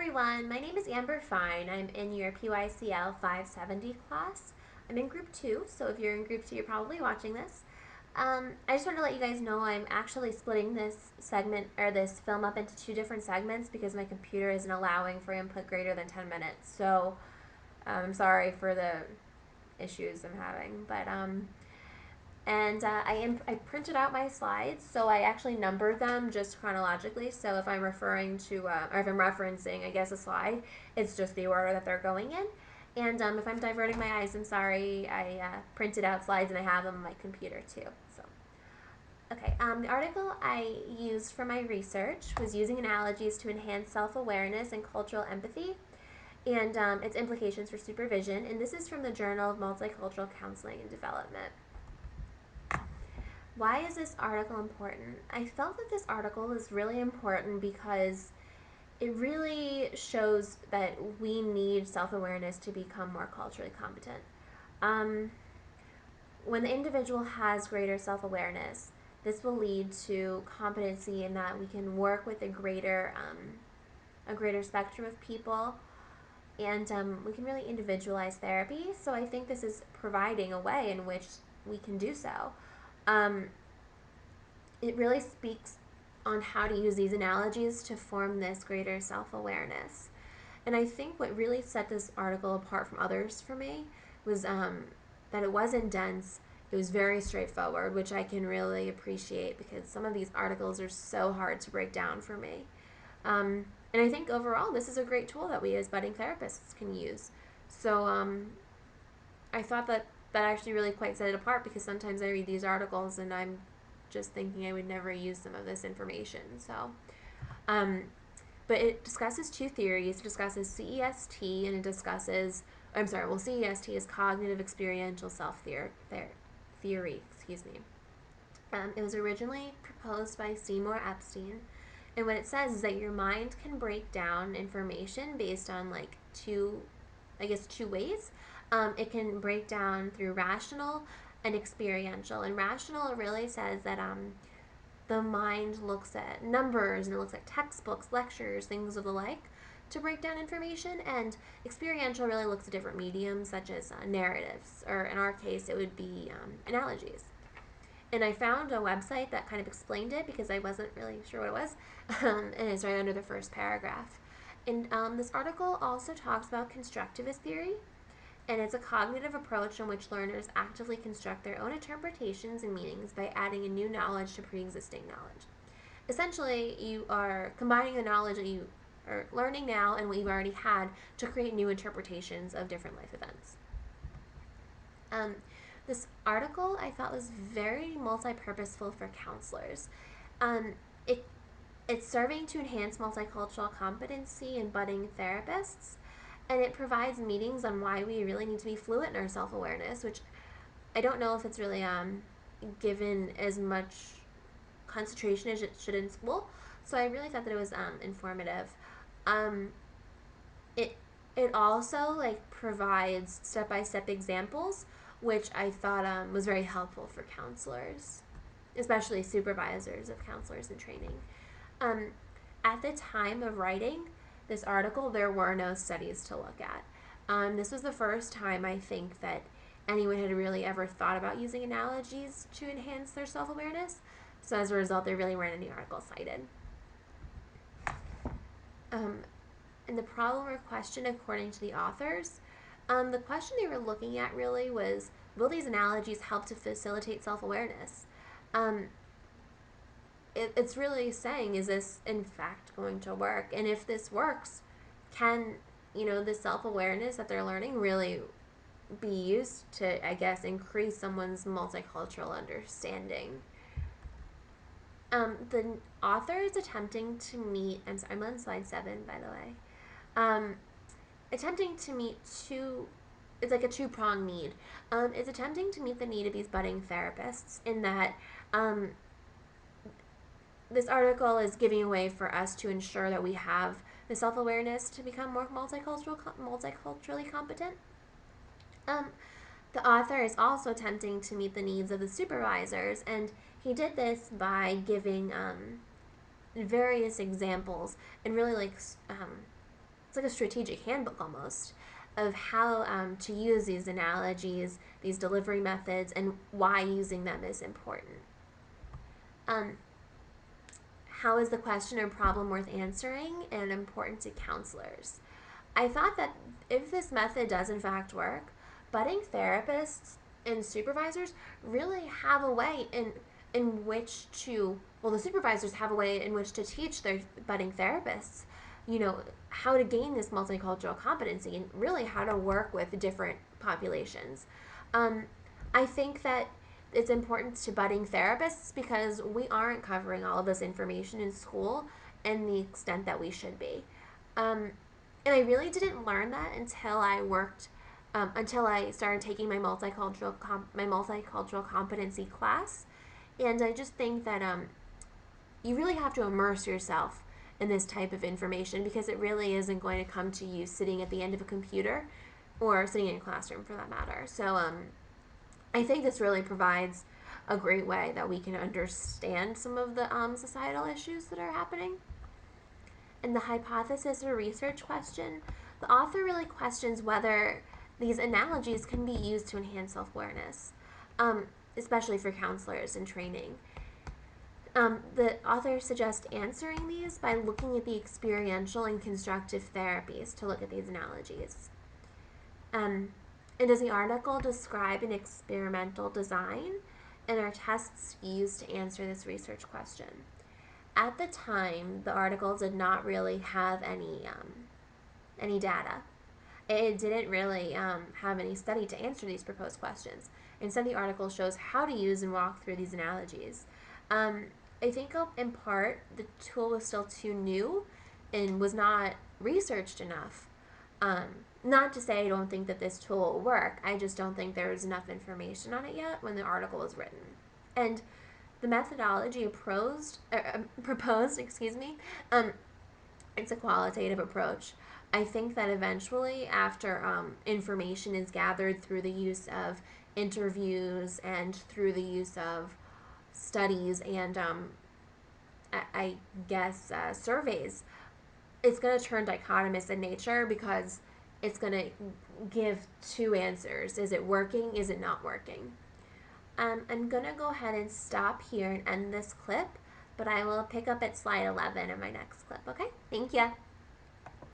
everyone, my name is Amber Fine. I'm in your PYCL 570 class. I'm in group 2, so if you're in group 2, you're probably watching this. I just want to let you guys know I'm actually splitting this segment or this film up into 2 different segments because my computer isn't allowing for input greater than 10 minutes. So I'm sorry for the issues I'm having, but I printed out my slides, so I actually numbered them just chronologically. So if I'm referring to, or if I'm referencing, I guess, a slide, it's just the order that they're going in. And if I'm diverting my eyes, I'm sorry. I printed out slides and I have them on my computer too. So, okay. The article I used for my research was using analogies to enhance self-awareness and cultural empathy, and its implications for supervision. And this is from the Journal of Multicultural Counseling and Development. Why is this article important? I felt that this article is really important because it really shows that we need self-awareness to become more culturally competent. When the individual has greater self-awareness, this will lead to competency in that we can work with a greater spectrum of people, and we can really individualize therapy. So I think this is providing a way in which we can do so. It really speaks on how to use these analogies to form this greater self-awareness. And I think what really set this article apart from others for me was that it wasn't dense. It was very straightforward, which I can really appreciate because some of these articles are so hard to break down for me. And I think overall this is a great tool that we as budding therapists can use. So I thought that actually really quite set it apart because sometimes I read these articles and I'm just thinking I would never use some of this information. So, but it discusses 2 theories. It discusses CEST and it discusses, CEST is cognitive experiential self-theory. Excuse me. It was originally proposed by Seymour Epstein, and what it says is that your mind can break down information based on like 2 ways. It can break down through rational and experiential. And rational really says that the mind looks at numbers and it looks at textbooks, lectures, things of the like to break down information. And experiential really looks at different mediums such as narratives, or in our case it would be analogies. And I found a website that kind of explained it because I wasn't really sure what it was, and it's right under the first paragraph. And this article also talks about constructivist theory, and it's a cognitive approach in which learners actively construct their own interpretations and meanings by adding a new knowledge to pre-existing knowledge. Essentially, you are combining the knowledge that you are learning now and what you've already had to create new interpretations of different life events. This article I thought was very multi-purposeful for counselors. It's serving to enhance multicultural competency in budding therapists, and it provides meetings on why we really need to be fluent in our self-awareness, which I don't know if it's really given as much concentration as it should in school. So I really thought that it was informative. It also provides step-by-step examples, which I thought was very helpful for counselors, especially supervisors of counselors in training. At the time of writing this article, there were no studies to look at. This was the first time I think that anyone had really ever thought about using analogies to enhance their self-awareness. So as a result, there really weren't any articles cited. And the problem or question, according to the authors, the question they were looking at really was, will these analogies help to facilitate self-awareness? It's really saying, is this in fact going to work? And if this works, can the self-awareness that they're learning really be used to, I guess, increase someone's multicultural understanding? The author is attempting to meet, I'm on slide 7, by the way, attempting to meet it's like a 2-pronged need. It's attempting to meet the need of these budding therapists in that this article is giving a way for us to ensure that we have the self-awareness to become more multiculturally competent. The author is also attempting to meet the needs of the supervisors, and he did this by giving various examples and really it's like a strategic handbook almost of how to use these analogies, these delivery methods, and why using them is important. Um, how is the question or problem worth answering and important to counselors? I thought that if this method does in fact work, budding therapists and supervisors really have a way in which to, well, the supervisors have a way in which to teach their budding therapists, how to gain this multicultural competency and really how to work with different populations. I think that it's important to budding therapists because we aren't covering all of this information in school in the extent that we should be. And I really didn't learn that until I started taking my multicultural competency class. And I just think that you really have to immerse yourself in this type of information because it really isn't going to come to you sitting at the end of a computer or sitting in a classroom for that matter. So I think this really provides a great way that we can understand some of the societal issues that are happening. In the hypothesis or research question, the author really questions whether these analogies can be used to enhance self-awareness, especially for counselors in training. The author suggests answering these by looking at the experiential and constructive therapies to look at these analogies. And does the article describe an experimental design and are tests used to answer this research question? At the time, the article did not really have any data. It didn't really have any study to answer these proposed questions. Instead, the article shows how to use and walk through these analogies. I think in part the tool was still too new and was not researched enough. Not to say I don't think that this tool will work. I just don't think there was enough information on it yet when the article was written. And the methodology proposed, it's a qualitative approach. I think that eventually, after information is gathered through the use of interviews and through the use of studies and I guess surveys, it's going to turn dichotomous in nature because it's going to give two answers. Is it working? Is it not working? I'm going to go ahead and stop here and end this clip, but I will pick up at slide 11 in my next clip, okay? Thank you.